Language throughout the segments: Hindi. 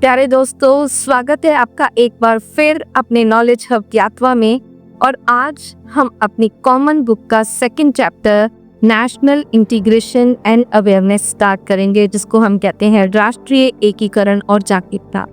प्यारे दोस्तों, स्वागत है आपका एक बार फिर अपने नॉलेज हब ज्ञातवा में। और आज हम अपनी कॉमन बुक का second chapter national integration and awareness start करेंगे, जिसको हम कहते हैं राष्ट्रीय एकीकरण और जागरूकता।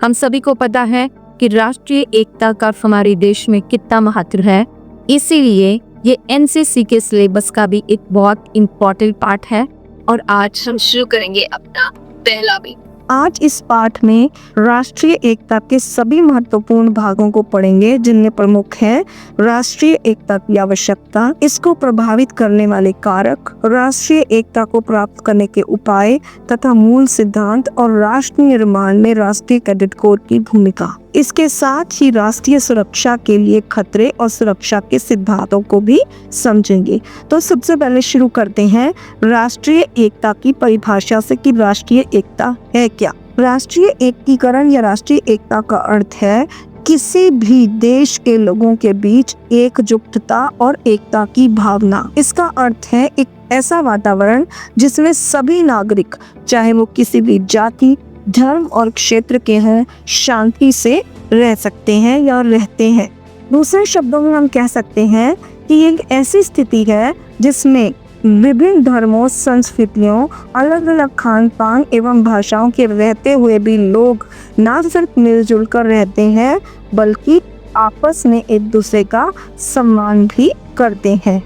हम सभी को पता है कि राष्ट्रीय एकता का हमारे देश में कितना महत्व है, इसीलिए ये एनसीसी के सिलेबस का भी एक बहुत इम्पोर्टेंट पार्ट है। और आज हम शुरू करेंगे अपना पहला भी। आज इस पाठ में राष्ट्रीय एकता के सभी महत्वपूर्ण भागों को पढ़ेंगे, जिनमें प्रमुख है राष्ट्रीय एकता की आवश्यकता, इसको प्रभावित करने वाले कारक, राष्ट्रीय एकता को प्राप्त करने के उपाय तथा मूल सिद्धांत और राष्ट्र निर्माण में राष्ट्रीय कैडेट कोर की भूमिका। इसके साथ ही राष्ट्रीय सुरक्षा के लिए खतरे और सुरक्षा के सिद्धांतों को भी समझेंगे। तो सबसे पहले शुरू करते हैं राष्ट्रीय एकता की परिभाषा से कि राष्ट्रीय एकता है क्या। राष्ट्रीय एकीकरण या राष्ट्रीय एकता का अर्थ है किसी भी देश के लोगों के बीच एकजुटता और एकता की भावना। इसका अर्थ है एक ऐसा वातावरण जिसमें सभी नागरिक, चाहे वो किसी भी जाति, धर्म और क्षेत्र के हैं, शांति से रह सकते हैं या रहते हैं। दूसरे शब्दों में हम कह सकते हैं कि एक ऐसी स्थिति है जिसमें विभिन्न धर्मों, संस्कृतियों, अलग अलग खान पान एवं भाषाओं के रहते हुए भी लोग ना सिर्फ मिलजुल कर रहते हैं, बल्कि आपस में एक दूसरे का सम्मान भी करते हैं।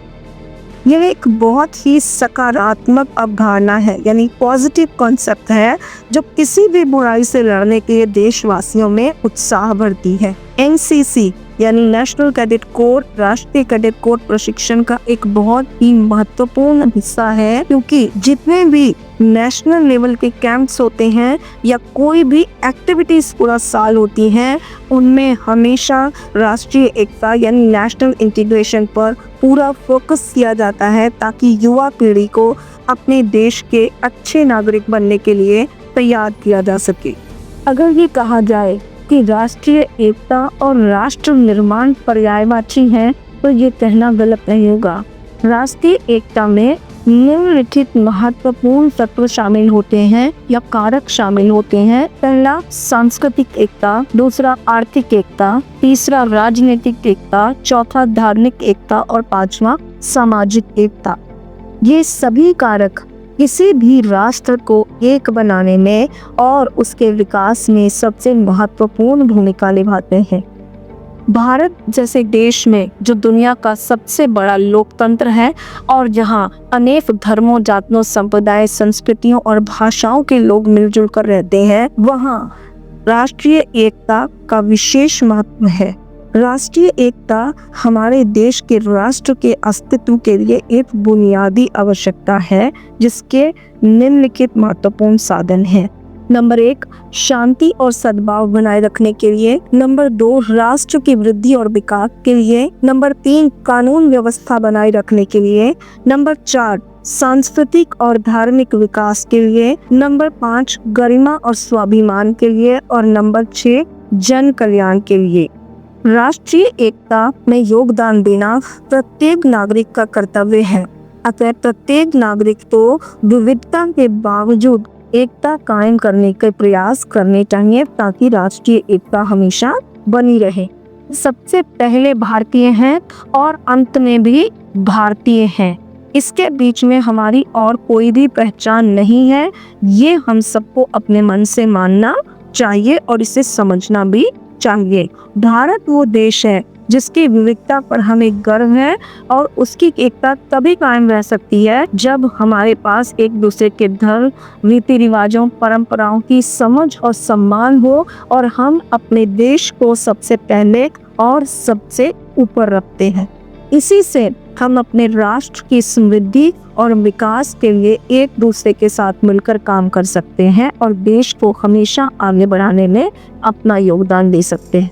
यह एक बहुत ही सकारात्मक अवधारणा है, यानी पॉजिटिव कॉन्सेप्ट है, जो किसी भी बुराई से लड़ने के लिए देशवासियों में उत्साह भरती है। एनसीसी यानी नेशनल कैडेट कोर राष्ट्रीय कैडेट कोर प्रशिक्षण का एक बहुत ही महत्वपूर्ण हिस्सा है, क्योंकि जितने भी नेशनल लेवल के कैंप्स होते हैं या कोई भी एक्टिविटीज पूरा साल होती हैं, उनमें हमेशा राष्ट्रीय एकता यानी नेशनल इंटीग्रेशन पर पूरा फोकस किया जाता है, ताकि युवा पीढ़ी को अपने देश के अच्छे नागरिक बनने के लिए तैयार किया जा सके। अगर ये कहा जाए कि राष्ट्रीय एकता और राष्ट्र निर्माण पर्यायवाची हैं, तो ये कहना गलत नहीं होगा। राष्ट्रीय एकता में निम्नलिखित महत्वपूर्ण तत्व शामिल होते हैं या कारक शामिल होते हैं। पहला सांस्कृतिक एकता, दूसरा आर्थिक एकता, तीसरा राजनीतिक एकता, चौथा धार्मिक एकता और पांचवा सामाजिक एकता। ये सभी कारक किसी भी राष्ट्र को एक बनाने में और उसके विकास में सबसे महत्वपूर्ण भूमिका निभाते हैं। भारत जैसे देश में, जो दुनिया का सबसे बड़ा लोकतंत्र है और जहां अनेक धर्मों, जातियों, संप्रदाय, संस्कृतियों और भाषाओं के लोग मिलजुल कर रहते हैं, वहां राष्ट्रीय एकता का विशेष महत्व है। राष्ट्रीय एकता हमारे देश के राष्ट्र के अस्तित्व के लिए एक बुनियादी आवश्यकता है, जिसके निम्नलिखित महत्वपूर्ण साधन हैं। नंबर 1, शांति और सद्भाव बनाए रखने के लिए। नंबर 2, राष्ट्र की वृद्धि और विकास के लिए। नंबर 3, कानून व्यवस्था बनाए रखने के लिए। नंबर 4, सांस्कृतिक और धार्मिक विकास के लिए। नंबर 5, गरिमा और स्वाभिमान के लिए। और नंबर 6, जन कल्याण के लिए। राष्ट्रीय एकता में योगदान देना प्रत्येक नागरिक का कर्तव्य है। अतः प्रत्येक नागरिक को विविधता के बावजूद एकता कायम करने के प्रयास करने चाहिए, ताकि राष्ट्रीय एकता हमेशा बनी रहे। सबसे पहले भारतीय हैं और अंत में भी भारतीय हैं। इसके बीच में हमारी और कोई भी पहचान नहीं है। ये हम सबको अपने मन से मानना चाहिए और इसे समझना भी चाहिए। भारत वो देश है जिसकी विविधता पर हमें गर्व है, और उसकी एकता तभी कायम रह सकती है जब हमारे पास एक दूसरे के धर्म, रीति रिवाजों, परंपराओं की समझ और सम्मान हो, और हम अपने देश को सबसे पहले और सबसे ऊपर रखते हैं। इसी से हम अपने राष्ट्र की समृद्धि और विकास के लिए एक दूसरे के साथ मिलकर काम कर सकते हैं और देश को हमेशा आगे बढ़ाने में अपना योगदान दे सकते हैं।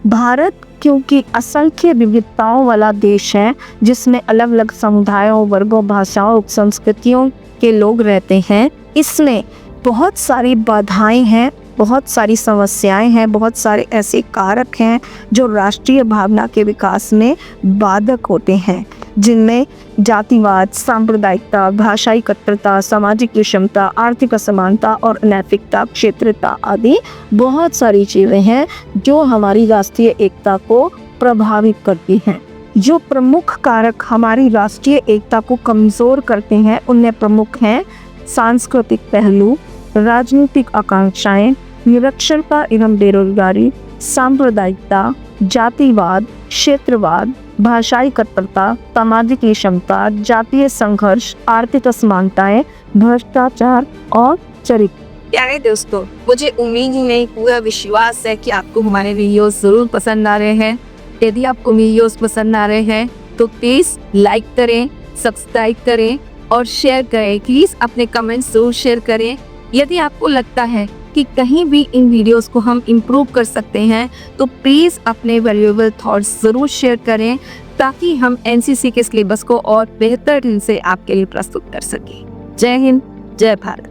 भारत क्योंकि असंख्य विविधताओं वाला देश है, जिसमें अलग अलग समुदायों, वर्गों, भाषाओं, संस्कृतियों के लोग रहते हैं, इसमें बहुत सारी बाधाएं हैं, बहुत सारी समस्याएं हैं, बहुत सारे ऐसे कारक हैं जो राष्ट्रीय भावना के विकास में बाधक होते हैं। जिनमें जातिवाद, सांप्रदायिकता, भाषाई कट्टरता, सामाजिक विषमता, आर्थिक असमानता और अनैतिकता, क्षेत्रता आदि बहुत सारी चीजें हैं जो हमारी राष्ट्रीय एकता को प्रभावित करती हैं। जो प्रमुख कारक हमारी राष्ट्रीय एकता को कमजोर करते हैं उनमें प्रमुख हैं सांस्कृतिक पहलू, राजनीतिक आकांक्षाएं, निरक्षरता एवं बेरोजगारी, सांप्रदायिकता, जातिवाद, क्षेत्रवाद, भाषाई कट्टरता, सामाजिक विषमता, जातीय संघर्ष, आर्थिक असमानताएं, भ्रष्टाचार और चरित्र। प्यारे दोस्तों, मुझे उम्मीद ही नहीं, पूरा विश्वास है कि आपको हमारे वीडियोस जरूर पसंद आ रहे हैं। यदि आपको वीडियोस पसंद आ रहे हैं तो प्लीज लाइक करें, सब्सक्राइब करें और शेयर करें। प्लीज अपने कमेंट्स जरूर शेयर करें। यदि आपको लगता है कि कहीं भी इन वीडियोस को हम इम्प्रूव कर सकते हैं तो प्लीज़ अपने वैल्यूएबल थॉट्स ज़रूर शेयर करें ताकि हम एनसीसी के सिलेबस को और बेहतर ढंग से आपके लिए प्रस्तुत कर सकें। जय हिंद, जय भारत।